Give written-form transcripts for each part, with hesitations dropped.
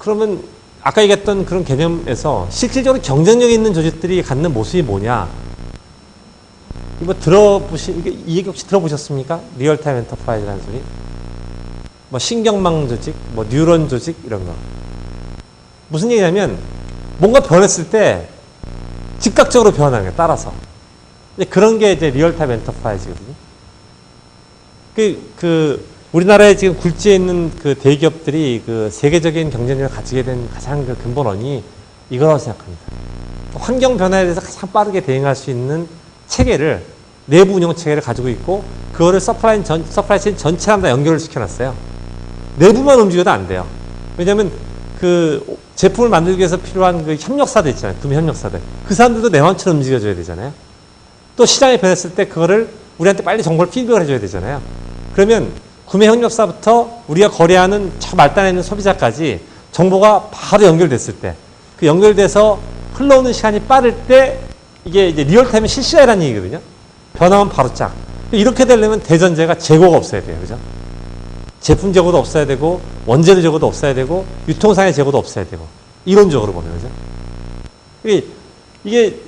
그러면 아까 얘기했던 그런 개념에서 실질적으로 경쟁력 있는 조직들이 갖는 모습이 뭐냐? 이거 이 얘기 혹시 들어보셨습니까? 리얼타임 엔터프라이즈라는 소리. 뭐 신경망 조직, 뭐 뉴런 조직 이런 거. 무슨 얘기냐면 뭔가 변했을 때 즉각적으로 변하는 거예요. 따라서. 그런 게 이제 리얼타임 엔터프라이즈거든요. 우리나라에 지금 굴지에 있는 그 대기업들이 그 세계적인 경쟁력을 가지게 된 가장 그 근본원이 이거라고 생각합니다. 환경 변화에 대해서 가장 빠르게 대응할 수 있는 체계를, 내부 운영 체계를 가지고 있고, 그거를 서플라이체인 전체랑 다 연결을 시켜놨어요. 내부만 움직여도 안 돼요. 왜냐면 그 제품을 만들기 위해서 필요한 그 협력사들 있잖아요. 구매 협력사들. 그 사람들도 내 마음처럼 움직여줘야 되잖아요. 또 시장이 변했을 때 그거를 우리한테 빨리 정보를 피드백을 해줘야 되잖아요. 그러면 구매 협력사부터 우리가 거래하는 저 말단에 있는 소비자까지 정보가 바로 연결됐을 때, 그 연결돼서 흘러오는 시간이 빠를 때 이게 이제 리얼타임의 실시간이라는 얘기거든요. 변화만 바로 쫙. 이렇게 되려면 대전제가 재고가 없어야 돼요. 그죠? 제품 재고도 없어야 되고, 원재료 재고도 없어야 되고, 유통상의 재고도 없어야 되고. 이론적으로 보면, 그죠? 이게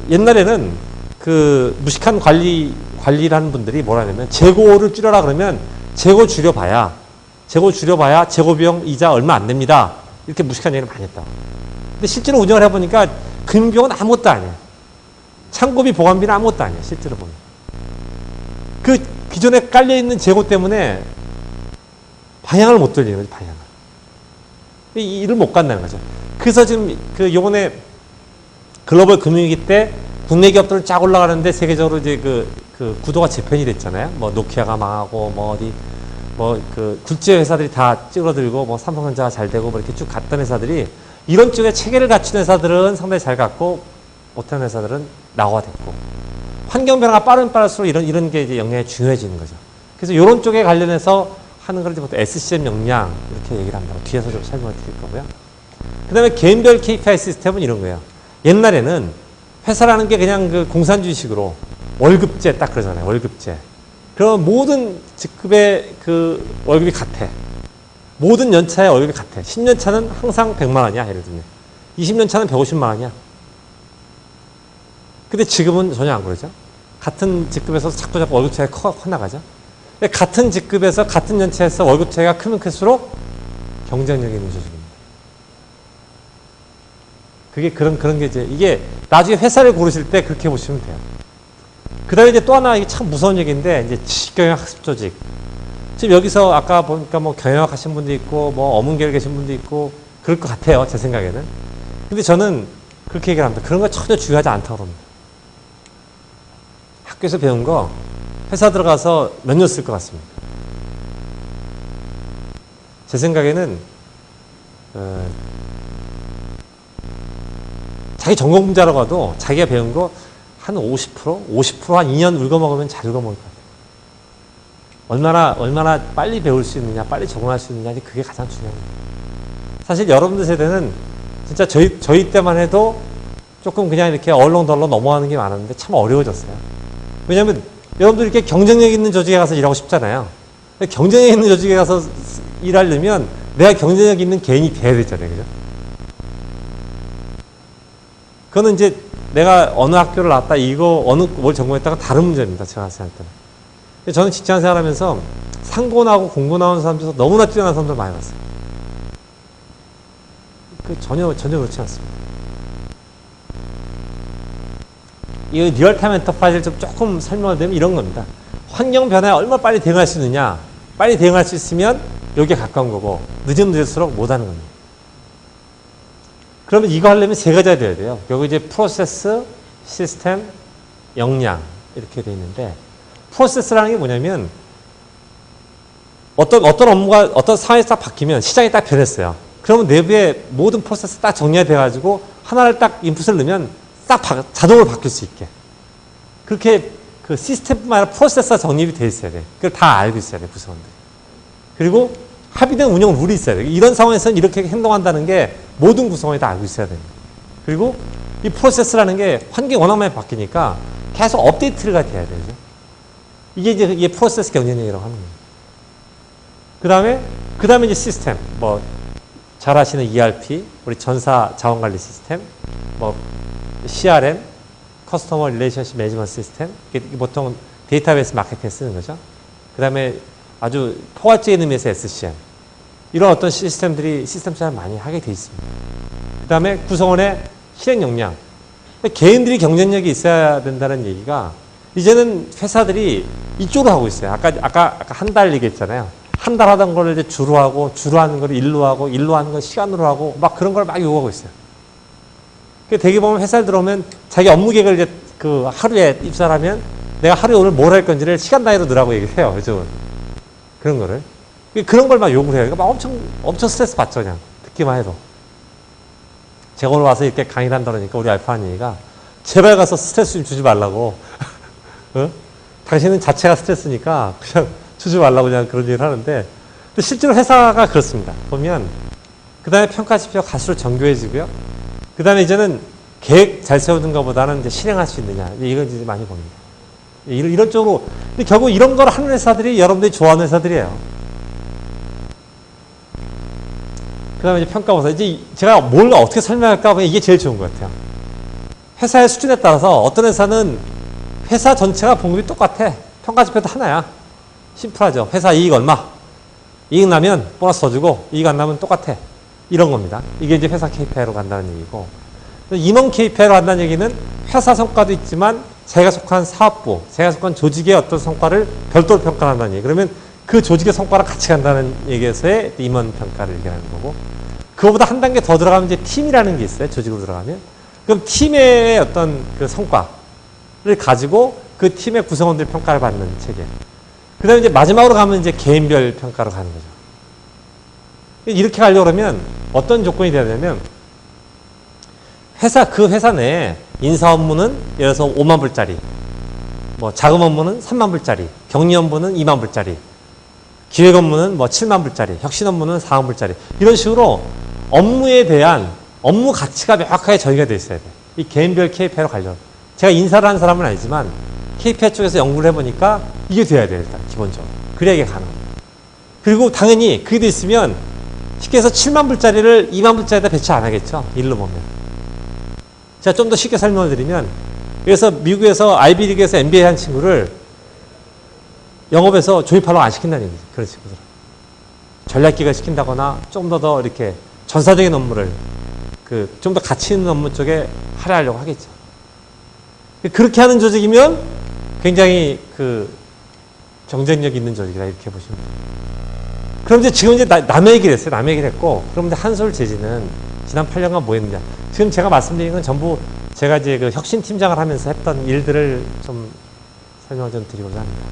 옛날에는 그 무식한 관리라는 분들이 뭐라 하냐면 재고를 줄여라 그러면 재고 줄여봐야 재고 비용 이자 얼마 안 됩니다. 이렇게 무식한 얘기를 많이 했다. 근데 실제로 운영을 해보니까 금비용은 아무것도 아니에요. 창고비 보관비는 아무것도 아니에요. 실제로 보면. 그 기존에 깔려있는 재고 때문에 방향을 못 돌리는 거죠. 방향을. 이 일을 못 간다는 거죠. 그래서 지금 요번에 글로벌 금융위기 때 국내 기업들은 쫙 올라가는데 세계적으로 이제 그 구도가 재편이 됐잖아요. 뭐 노키아가 망하고 굴지의 회사들이 다 찌그러들고 뭐 삼성전자가 잘 되고 뭐 이렇게 쭉 갔던 회사들이 이런 쪽에 체계를 갖춘 회사들은 상당히 잘 갔고 못하는 회사들은 낙오가 됐고 환경 변화가 빠르면 빠를수록 이런 게 이제 영향이 중요해지는 거죠. 그래서 이런 쪽에 관련해서 하는 걸 이제 보통 SCM 역량 이렇게 얘기를 합니다. 뒤에서 좀 설명을 드릴 거고요. 그 다음에 개인별 KPI 시스템은 이런 거예요. 옛날에는 회사라는 게 그냥 그 공산주의식으로 월급제 딱 그러잖아요. 월급제. 그럼 모든 직급의 그 월급이 같아. 모든 연차의 월급이 같아. 10년 차는 항상 100만 원이야. 예를 들면. 20년 차는 150만 원이야. 근데 지금은 전혀 안 그러죠. 같은 직급에서 자꾸 월급 차이가 커 나가죠. 같은 직급에서 같은 연차에서 월급 차이가 크면 클수록 경쟁력이 있는 조직입니다. 그게 그런 게 이제 이게 나중에 회사를 고르실 때 그렇게 보시면 돼요. 그 다음에 이제 또 하나 이게 참 무서운 얘기인데 이제 지식경영 학습 조직. 지금 여기서 아까 보니까 뭐 경영학 하신 분도 있고 뭐 어문계열 계신 분도 있고 그럴 것 같아요. 제 생각에는. 근데 저는 그렇게 얘기를 합니다. 그런 거 전혀 중요하지 않다고 합니다. 학교에서 배운 거 회사 들어가서 몇 년 쓸 것 같습니다. 제 생각에는 자기 전공 분야로 가도 자기가 배운 거 한 50% 한 2년 읽어먹으면 잘 읽어먹을 것 같아요. 얼마나 빨리 배울 수 있느냐, 빨리 적응할 수 있느냐, 그게 가장 중요합니다. 사실 여러분들 세대는 진짜 저희 때만 해도 조금 그냥 이렇게 얼렁덜렁 넘어가는 게 많았는데 참 어려워졌어요. 왜냐면 여러분들 이렇게 경쟁력 있는 조직에 가서 일하고 싶잖아요. 경쟁력 있는 조직에 가서 일하려면 내가 경쟁력 있는 개인이 돼야 되잖아요. 그죠? 그거는 이제 내가 어느 학교를 나왔다, 뭘 전공했다가 다른 문제입니다. 제가 생각할 때는. 저는 직장 생활하면서 상고 나오고 공고 나오는 사람들에서 너무나 뛰어난 사람들 많이 봤어요. 전혀 그렇지 않습니다. 이 리얼타임 엔터프라이즈를 좀 조금 설명을 드리면 이런 겁니다. 환경 변화에 얼마나 빨리 대응할 수 있느냐. 빨리 대응할 수 있으면 여기에 가까운 거고 늦으면 늦을수록 못하는 겁니다. 그러면 이거 하려면 세 가지가 돼야 돼요. 여기 이제 프로세스, 시스템, 역량 이렇게 돼 있는데 프로세스라는 게 뭐냐면 어떤 업무가 어떤 상황이 딱 바뀌면 시장이 딱 변했어요. 그러면 내부에 모든 프로세스 딱 정리가 돼가지고 하나를 딱 인풋을 넣으면 딱 자동으로 바뀔 수 있게. 그렇게 그 시스템뿐만 아니라 프로세스가 정립이 돼 있어야 돼. 그걸 다 알고 있어야 돼, 구성원들. 그리고 합의된 운영 룰이 있어야 돼. 이런 상황에서는 이렇게 행동한다는 게 모든 구성원이 다 알고 있어야 됩니다. 그리고 이 프로세스라는 게 환경이 워낙 많이 바뀌니까 계속 업데이트가 돼야 되죠. 이게 프로세스 경쟁력이라고 하는 거예요. 그 다음에 이제 시스템, 잘 아시는 ERP, 우리 전사 자원관리 시스템, 뭐 CRM, 커스터머 릴레이션십 매니지먼트 시스템, 이게 보통 데이터베이스 마케팅에 쓰는 거죠. 그 다음에 아주 포괄적인 의미에서 SCM. 이런 어떤 시스템들이 시스템 투자를 많이 하게 돼 있습니다. 그 다음에 구성원의 실행 역량. 개인들이 경쟁력이 있어야 된다는 얘기가 이제는 회사들이 이쪽으로 하고 있어요. 아까 한 달 얘기했잖아요. 한 달 하던 걸 이제 주로 하고, 주로 하는 걸 일로 하고, 일로 하는 걸 시간으로 하고, 막 그런 걸 막 요구하고 있어요. 되게 보면 회사를 들어오면 자기 업무 계획을 이제 그 하루에 입사를 하면 내가 하루에 오늘 뭘 할 건지를 시간 단위로 넣으라고 얘기를 해요. 요즘은. 그런 거를. 그런 걸 막 요구를 해요. 그러니까 막 엄청 스트레스 받죠, 그냥. 듣기만 해도. 제가 오늘 와서 이렇게 강의를 한다 그러니까 우리 알파한 얘기가 제발 가서 스트레스 좀 주지 말라고. 어? 당신은 자체가 스트레스니까 그냥 주지 말라고 그냥 그런 얘기를 하는데 근데 실제로 회사가 그렇습니다. 보면 그 다음에 평가 지표가 갈수록 정교해지고요. 그 다음에 이제는 계획 잘 세우는 것보다는 이제 실행할 수 있느냐. 이걸 이제 많이 봅니다. 이런 쪽으로. 근데 결국 이런 걸 하는 회사들이 여러분들이 좋아하는 회사들이에요. 그 다음에 이제 평가보사. 이제 제가 뭘 어떻게 설명할까 하면 이게 제일 좋은 것 같아요. 회사의 수준에 따라서 어떤 회사는 회사 전체가 봉급이 똑같아. 평가 지표도 하나야. 심플하죠. 회사 이익 얼마? 이익 나면 보너스 더 주고 이익 안 나면 똑같아. 이런 겁니다. 이게 이제 회사 KPI로 간다는 얘기고. 임원 KPI로 간다는 얘기는 회사 성과도 있지만 자기가 속한 사업부, 자기가 속한 조직의 어떤 성과를 별도로 평가한다는 얘기. 그러면 그 조직의 성과랑 같이 간다는 얘기에서의 임원 평가를 얘기하는 거고. 그거보다 한 단계 더 들어가면 이제 팀이라는 게 있어요. 조직으로 들어가면. 그럼 팀의 어떤 그 성과를 가지고 그 팀의 구성원들 평가를 받는 체계. 그 다음에 이제 마지막으로 가면 이제 개인별 평가로 가는 거죠. 이렇게 가려고 그러면 어떤 조건이 돼야 되냐면 그 회사 내에 인사 업무는 예를 들어서 5만 불짜리, 뭐 자금 업무는 3만 불짜리, 격리 업무는 2만 불짜리, 기획 업무는 뭐 7만 불짜리, 혁신 업무는 4만 불짜리. 이런 식으로 업무에 대한 업무 가치가 명확하게 정의가 되어 있어야 돼. 이 개인별 KPI로 가려고. 제가 인사를 하는 사람은 아니지만 KPI 쪽에서 연구를 해보니까 이게 돼야 돼요. 일단 기본적으로. 그래야 이게 가능합니다. 그리고 당연히 그게 돼 있으면 쉽게 해서 7만 불짜리를 2만 불짜리에다 배치 안 하겠죠. 일로 보면. 제가 좀 더 쉽게 설명을 드리면 그래서 미국에서 아이비리그에서 MBA 한 친구를 영업에서 조립하려고 안 시킨다는 얘기죠. 그런 친구들은. 전략기획을 시킨다거나 좀 더 이렇게 전사적인 업무를 좀 더 가치 있는 업무 쪽에 할애하려고 하겠죠. 그렇게 하는 조직이면 굉장히 경쟁력 있는 조직이다 이렇게 보시면 돼요. 그럼 지금 남의 얘기를 했어요. 남의 얘기를 했고 그럼 한솔 재지는 지난 8년간 뭐 했느냐. 지금 제가 말씀드린 건 전부 제가 이제 혁신팀장을 하면서 했던 일들을 좀 설명을 좀 드리고자 합니다.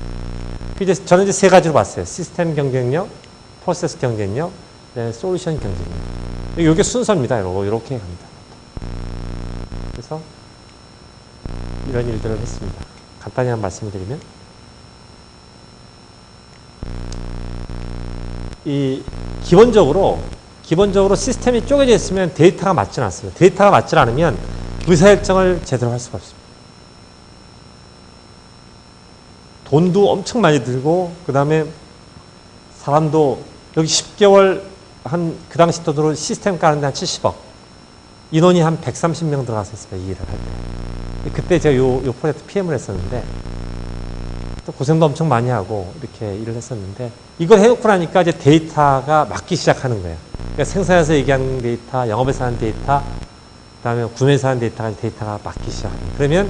저는 이제 세 가지로 봤어요. 시스템 경쟁력, 프로세스 경쟁력, 솔루션 경쟁력. 이게 순서입니다. 이렇게 갑니다. 그래서 이런 일들을 했습니다. 간단히 한 말씀을 드리면 기본적으로 시스템이 쪼개져 있으면 데이터가 맞지 않습니다. 데이터가 맞지 않으면 의사결정을 제대로 할 수가 없습니다. 돈도 엄청 많이 들고 그 다음에 사람도 여기 10개월 그 당시 돈으로 시스템 까는데 한 70억 인원이 한 130명 들어갔었어요. 이 일을 할 때. 그때 제가 요 프로젝트 PM을 했었는데 또 고생도 엄청 많이 하고 이렇게 일을 했었는데 이걸 해놓고 나니까 이제 데이터가 맞기 시작하는 거예요. 그러니까 생산에서 얘기하는 데이터, 영업에서 하는 데이터, 그 다음에 구매에서 하는 데이터가 맞기 시작합니다. 그러면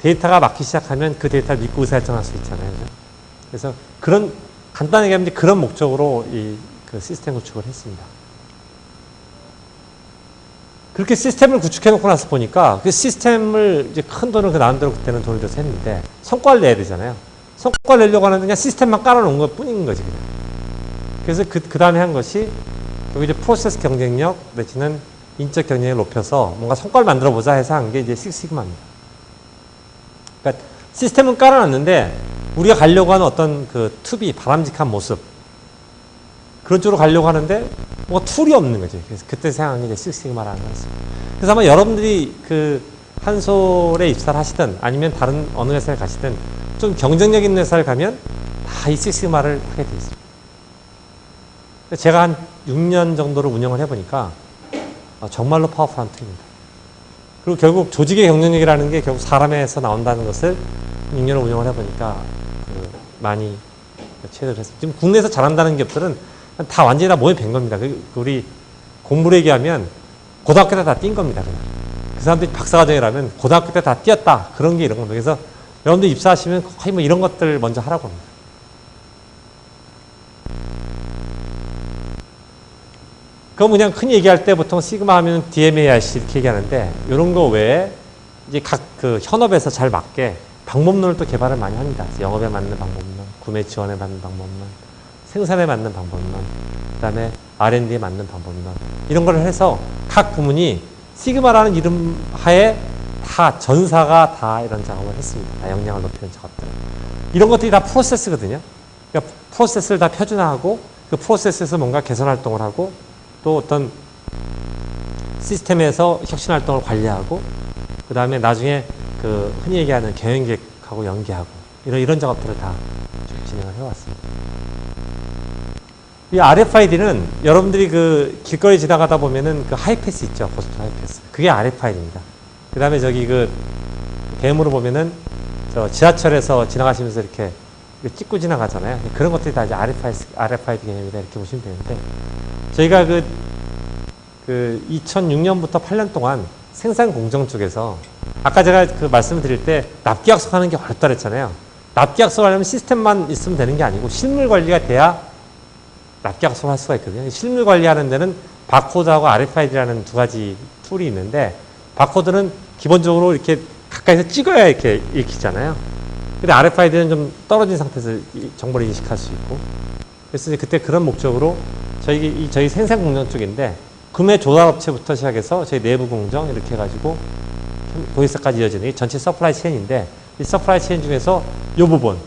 데이터가 맞기 시작하면 그 데이터를 믿고 의사결정할 수 있잖아요. 그래서 간단하게 하면 그런 목적으로 그 시스템 구축을 했습니다. 그렇게 시스템을 구축해놓고 나서 보니까 그 시스템을 이제 큰 돈을 나름대로 그때는 돈을 들여서 했는데 성과를 내야 되잖아요. 성과를 내려고 하는데 그냥 시스템만 깔아놓은 것 뿐인 거지. 그냥. 그래서 그 다음에 한 것이 여기 이제 프로세스 경쟁력 내지는 인적 경쟁력을 높여서 뭔가 성과를 만들어 보자 해서 한 게 이제 식시그마입니다. 그러니까 시스템은 깔아놨는데 우리가 가려고 하는 어떤 투비 바람직한 모습 그런 쪽으로 가려고 하는데 뭔가 툴이 없는 거죠. 그래서 그때 생각한 게 이제 식시그마라는 거였습니다. 그래서 아마 여러분들이 한솔에 입사를 하시든 아니면 다른 어느 회사에 가시든 좀 경쟁력 있는 회사를 가면 다 이 식시그마를 하게 돼 있습니다. 제가 한 6년 정도를 운영을 해보니까 정말로 파워풀한 툴입니다. 그리고 결국 조직의 경쟁력이라는 게 결국 사람에서 나온다는 것을 6년을 운영을 해보니까 많이 체득을 했습니다. 지금 국내에서 잘한다는 기업들은 다 완전히 다 몸에 밴 겁니다. 우리 공부를 얘기하면 고등학교 때 다 뛴 겁니다. 그냥. 그 사람들이 박사과정이라면 고등학교 때 다 뛰었다. 그런 게 이런 겁니다. 그래서 여러분들 입사하시면 거의 뭐 이런 것들 먼저 하라고 합니다. 그럼 그냥 흔히 얘기할 때 보통 시그마 하면 DMAIC 이렇게 얘기하는데 이런 거 외에 이제 각 그 현업에서 잘 맞게 방법론을 또 개발을 많이 합니다. 영업에 맞는 방법론, 구매 지원에 맞는 방법론, 생산에 맞는 방법론, 그 다음에 R&D에 맞는 방법론 이런 걸 해서 각 부문이 시그마라는 이름 하에 다 전사가 다 이런 작업을 했습니다. 역량을 높이는 작업들. 이런 것들이 다 프로세스거든요. 그러니까 프로세스를 다 표준화하고 그 프로세스에서 뭔가 개선 활동을 하고 또 어떤 시스템에서 혁신 활동을 관리하고 그 다음에 나중에 그 흔히 얘기하는 경영계획하고 연계하고 이런 작업들을 다 진행을 해왔습니다. 이 RFID는 여러분들이 그 길거리 지나가다 보면은 그 하이패스 있죠. 고속도로 하이패스. 그게 RFID입니다. 그 다음에 저기 그 대문으로 보면은 저 지하철에서 지나가시면서 이렇게 찍고 지나가잖아요. 그런 것들이 다 이제 RFID 개념이다. 이렇게 보시면 되는데 저희가 그 2006년부터 8년 동안 생산 공정 쪽에서 아까 제가 그 말씀을 드릴 때 납기 약속하는 게 어렵다 그랬잖아요. 납기 약속하려면 시스템만 있으면 되는 게 아니고 실물 관리가 돼야 납기 약속을 할 수가 있거든요. 실물 관리하는 데는 바코드하고 RFID라는 두 가지 툴이 있는데 바코드는 기본적으로 이렇게 가까이서 찍어야 이렇게 읽히잖아요. 근데 RFID는 좀 떨어진 상태에서 정보를 인식할 수 있고 그래서 이제 그때 그런 목적으로 저희 생산 공정 쪽인데 구매 조달업체부터 시작해서 저희 내부 공정 이렇게 해가지고 도입사까지 이어지는 게 전체 서플라이 체인인데 이 서플라이 체인 중에서 이 부분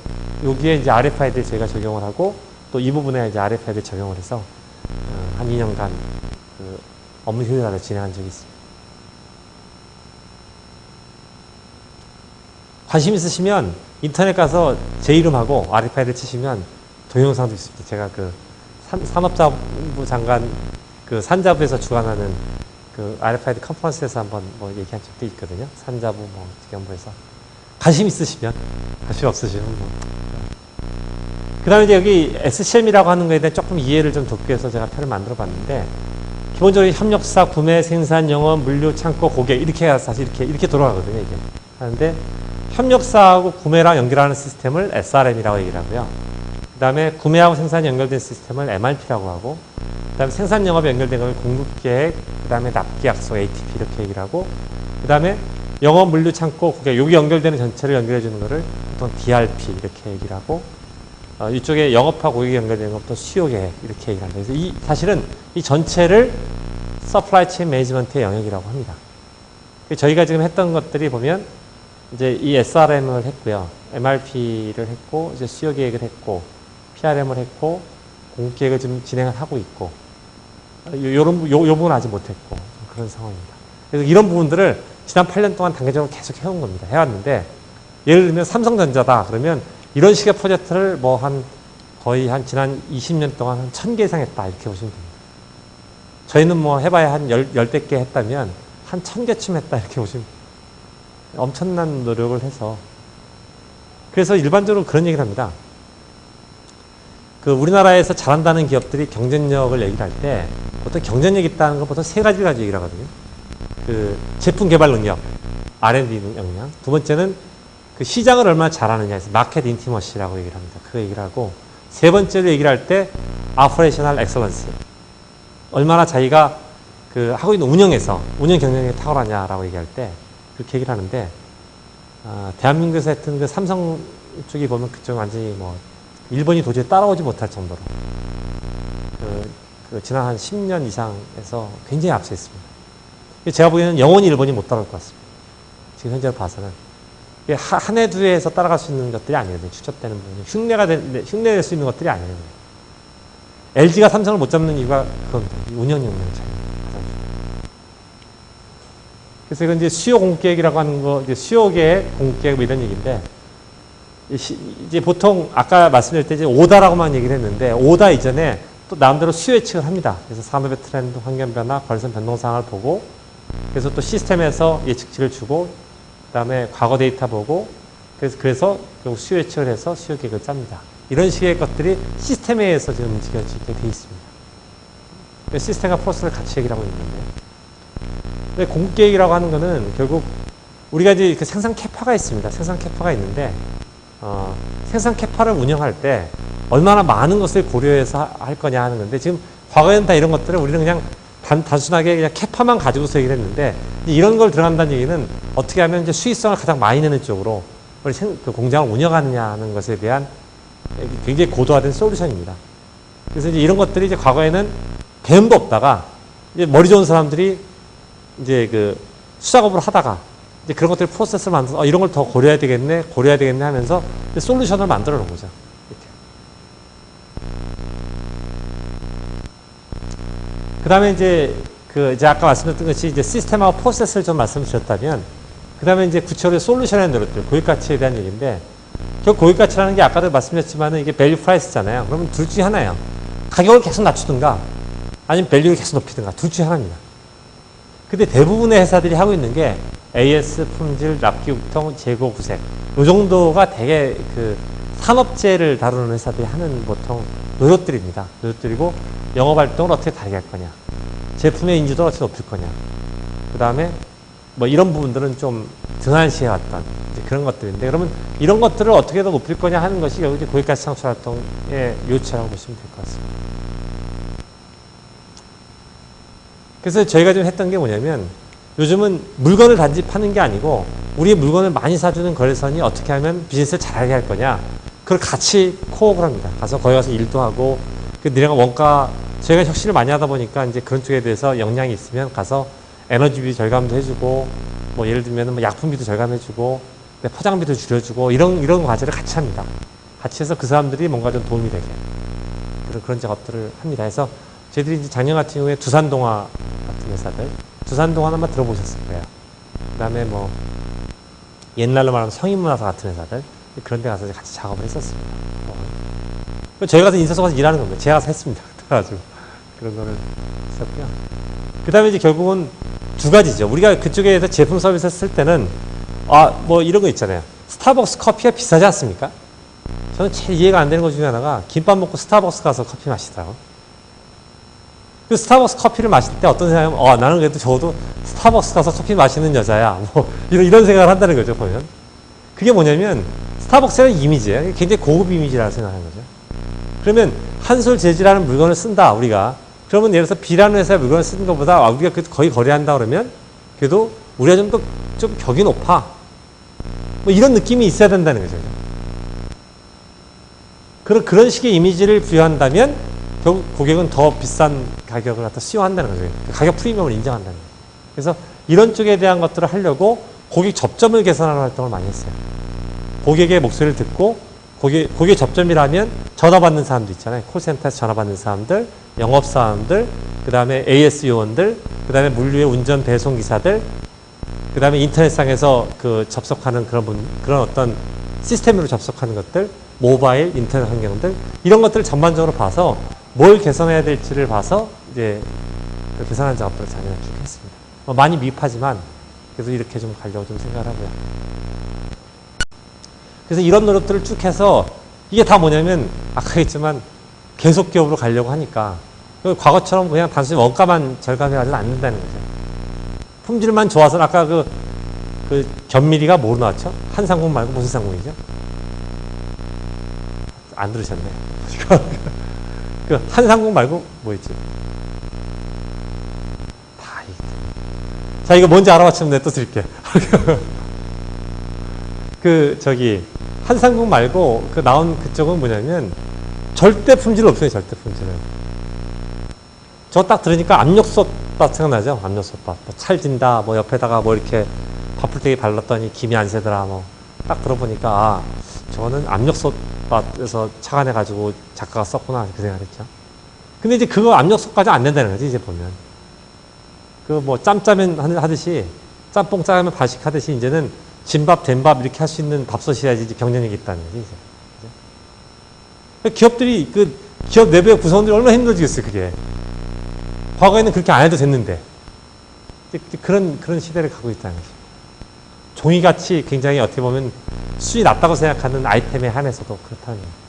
여기에 이제 RFID를 저희가 적용을 하고 또 이 부분에 이제 RFID를 적용을 해서 한 2년간 그 업무 효율화를 진행한 적이 있습니다. 관심 있으시면 인터넷 가서 제 이름하고 RFID를 치시면 동영상도 있습니다. 제가 그 산업자부 장관 그 산자부에서 주관하는 그 RFID 컨퍼런스에서 한번 뭐 얘기한 적도 있거든요. 산자부 뭐 기관부에서 관심 있으시면 관심 없으시면 뭐. 그 다음에 이제 여기 SCM이라고 하는 거에 대해 조금 이해를 좀 돕기 위해서 제가 표를 만들어 봤는데 기본적으로 협력사, 구매, 생산, 영업, 물류, 창고, 고객 이렇게 사실 이렇게 돌아가거든요. 이게 하는데 협력사하고 구매랑 연결하는 시스템을 SRM이라고 얘기를 하고요. 그 다음에 구매하고 생산이 연결된 시스템을 MRP라고 하고 그 다음에 생산 영업에 연결된 걸 공급계획, 그 다음에 납기 약속 ATP 이렇게 얘기를 하고 그 다음에 영업, 물류, 창고, 고객 여기 연결되는 전체를 연결해 주는 거를 보통 DRP 이렇게 얘기를 하고 이쪽에 영업하고 고객이 연결되는 것부터 수요계획 이렇게 얘기를 합니다. 그래서 사실은 이 전체를 서플라이 체인 매니지먼트의 영역이라고 합니다. 저희가 지금 했던 것들이 보면 이제 이 SRM을 했고요. MRP를 했고 이제 수요계획을 했고 PRM을 했고 공급계획을 지금 진행을 하고 있고 요 부분은 아직 못했고 그런 상황입니다. 그래서 이런 부분들을 지난 8년 동안 단계적으로 계속 해온 겁니다. 해왔는데 예를 들면 삼성전자다 그러면 이런 식의 프로젝트를 뭐 거의 한 지난 20년 동안 한 1000개 이상 했다 이렇게 보시면 됩니다. 저희는 뭐 해봐야 한 10몇 개 했다면 한 1000개쯤 했다 이렇게 보시면 됩니다. 엄청난 노력을 해서 그래서 일반적으로 그런 얘기를 합니다. 그 우리나라에서 잘한다는 기업들이 경쟁력을 얘기를 할 때 보통 경쟁력 있다는 건 보통 세 가지를 가지고 얘기를 하거든요. 그 제품 개발 능력, R&D 역량. 두 번째는 그 시장을 얼마나 잘하느냐 해서 마켓 인티머시라고 얘기를 합니다. 그 얘기를 하고 세 번째로 얘기를 할 때 오퍼레이셔널 엑셀런스. 얼마나 자기가 그 하고 있는 운영 경쟁력이 탁월하냐라고 얘기할 때 그렇게 얘기를 하는데 대한민국에서 했던 그 삼성 쪽이 보면 그쪽 완전히 뭐 일본이 도저히 따라오지 못할 정도로 지난 한 10년 이상에서 굉장히 앞서 있습니다. 제가 보기에는 영원히 일본이 못 따라올 것 같습니다. 지금 현재로 봐서는 한 해 두 해에서 따라갈 수 있는 것들이 아니거든요. 추적되는 부분이 흉내낼 수 있는 것들이 아니에요. LG가 삼성을 못 잡는 이유가 그겁니다. 운영 역량 차이. 그래서 이건 이제 수요 공급계획이라고 하는 거, 이제 수요계획, 공급계획 뭐 이런 얘기인데, 이제 보통 아까 말씀드릴 때 이제 오다라고만 얘기를 했는데, 오다 이전에 또 나름대로 수요 예측을 합니다. 그래서 산업의 트렌드, 환경 변화, 거래선 변동 상황을 보고 그래서 또 시스템에서 예측치를 주고 그다음에 과거 데이터 보고 그래서 수요 예측을 해서 수요 계획을 짭니다. 이런 식의 것들이 시스템에 의해서 지금 움직여지게 돼 있습니다. 시스템과 프로세스를 같이 얘기를 하고 있는데 공급 계획이라고 하는 거는 결국 우리가 이제 그 생산 캐파가 있습니다. 생산 캐파가 있는데 생산 캐파를 운영할 때 얼마나 많은 것을 고려해서 할 거냐 하는 건데 지금 과거에는 다 이런 것들을 우리는 그냥 단순하게 그냥 캐파만 가지고서 얘기를 했는데 이런 걸 들어간다는 얘기는 어떻게 하면 이제 수익성을 가장 많이 내는 쪽으로 우리 그 공장을 운영하느냐 하는 것에 대한 굉장히 고도화된 솔루션입니다. 그래서 이제 이런 것들이 이제 과거에는 배움도 없다가 이제 머리 좋은 사람들이 이제 그 수작업을 하다가 이제 그런 것들 프로세스를 만들어서 이런 걸 더 고려해야 되겠네 하면서 솔루션을 만들어 놓은 거죠. 그 다음에 이제 이제 아까 말씀드렸던 것이 이제 시스템하고 프로세스를 좀 말씀드렸다면 그 다음에 이제 구체적으로 솔루션의 노릇들, 고객가치에 대한 얘기인데 결국 고객가치라는 게 아까도 말씀드렸지만은 이게 밸류 프라이스잖아요. 그러면 둘 중에 하나예요. 가격을 계속 낮추든가 아니면 밸류를 계속 높이든가 둘 중에 하나입니다. 근데 대부분의 회사들이 하고 있는 게 AS, 품질, 납기, 유통, 재고, 구색 이 정도가 되게 그 산업재를 다루는 회사들이 하는 보통 노릇들입니다. 노릇들이고 영업활동을 어떻게 다르게 할 거냐, 제품의 인지도를 어떻게 높일 거냐, 그 다음에 뭐 이런 부분들은 좀 등한시해왔던 그런 것들인데 그러면 이런 것들을 어떻게 더 높일 거냐 하는 것이 결국 고객가치 창출 활동의 요체라고 보시면 될 것 같습니다. 그래서 저희가 좀 했던 게 뭐냐면 요즘은 물건을 단지 파는 게 아니고 우리의 물건을 많이 사주는 거래선이 어떻게 하면 비즈니스를 잘하게 할 거냐 그걸 같이 코업을 합니다. 가서 거기 가서 일도 하고 그 니네가 원가 저희가 혁신을 많이 하다 보니까 이제 그런 쪽에 대해서 역량이 있으면 가서 에너지비 절감도 해주고 뭐 예를 들면 뭐 약품비도 절감해주고 포장비도 줄여주고 이런 과제를 같이 합니다. 같이 해서 그 사람들이 뭔가 좀 도움이 되게 그런 작업들을 합니다. 그래서 저희들이 이제 작년 같은 경우에 두산동화 같은 회사들 두산동화는 아마 들어보셨을 거예요. 그 다음에 뭐 옛날로 말하면 성인문화사 같은 회사들 그런 데 가서 같이 작업을 했었습니다. 저희 가서 인사소 가서 일하는 겁니다. 제가 가서 했습니다. 그래가지고 그런 거를 했었고요. 그 다음에 이제 결국은 두 가지죠. 우리가 그쪽에서 제품 서비스를 쓸 때는 뭐 이런 거 있잖아요. 스타벅스 커피가 비싸지 않습니까? 저는 제일 이해가 안 되는 것 중에 하나가 김밥 먹고 스타벅스 가서 커피 마시더라고. 그 스타벅스 커피를 마실 때 어떤 생각이면 나는 그래도 적어도 스타벅스 가서 커피 마시는 여자야. 뭐 이런 생각을 한다는 거죠. 보면 그게 뭐냐면 스타벅스라는 이미지예요. 굉장히 고급 이미지라고 생각하는 거죠. 그러면 한솔 재질하는 물건을 쓴다 우리가. 그러면 예를 들어서 B라는 회사의 물건을 쓰는 것보다 우리가 거의 거래한다 그러면 그래도 우리가 좀 격이 높아. 뭐 이런 느낌이 있어야 된다는 거죠. 그런 식의 이미지를 부여한다면 결국 고객은 더 비싼 가격을 갖다 수용한다는 거죠. 가격 프리미엄을 인정한다는 거죠. 그래서 이런 쪽에 대한 것들을 하려고 고객 접점을 개선하는 활동을 많이 했어요. 고객의 목소리를 듣고 고객 접점이라면 전화 받는 사람도 있잖아요. 콜센터에서 전화 받는 사람들, 영업사원들, 그 다음에 AS 요원들, 그 다음에 물류의 운전 배송 기사들, 그 다음에 인터넷상에서 접속하는 그런 어떤 시스템으로 접속하는 것들, 모바일, 인터넷 환경들, 이런 것들을 전반적으로 봐서 뭘 개선해야 될지를 봐서 이제 개선하는 작업들을 작년에 쭉 했습니다. 많이 미흡하지만 그래도 이렇게 좀 가려고 좀 생각을 하고요. 그래서 이런 노력들을 쭉 해서 이게 다 뭐냐면 아까 했지만 계속 기업으로 가려고 하니까 과거처럼 그냥 단순히 원가만 절감해가지고 않는다는 거죠. 품질만 좋아서는 아까 그 견미리가 뭐로 나왔죠? 한상궁 말고 무슨 상궁이죠? 안 들으셨네. 그 한상궁 말고 뭐였지? 자, 이거 뭔지 알아맞히면 내가 또 드릴게. 한상궁 말고 나온 그쪽은 뭐냐면 절대 품질을 없어요. 절대 품질을. 저 딱 들으니까 압력솥밥 생각나죠? 압력솥밥. 뭐 찰진다, 뭐 옆에다가 뭐 이렇게 밥풀떼기 발랐더니 김이 안 새더라. 뭐 딱 들어보니까 저거는 압력솥밥에서 착안해가지고 작가가 썼구나 그 생각을 했죠. 근데 이제 그거 압력솥까지 안 된다는 거지 이제 보면. 뭐 짬짜면 하듯이 짬뽕 짜면 발식 하듯이 이제는 진밥, 된밥 이렇게 할 수 있는 밥솥이야지 이제 경쟁력이 있다는 거지 이제. 기업들이 기업 내부의 구성원들이 얼마나 힘들어지겠어요, 그게. 과거에는 그렇게 안 해도 됐는데. 그런 시대를 가고 있다는 거죠. 종이같이 굉장히 어떻게 보면 수준이 낮다고 생각하는 아이템에 한해서도 그렇다는 거예요.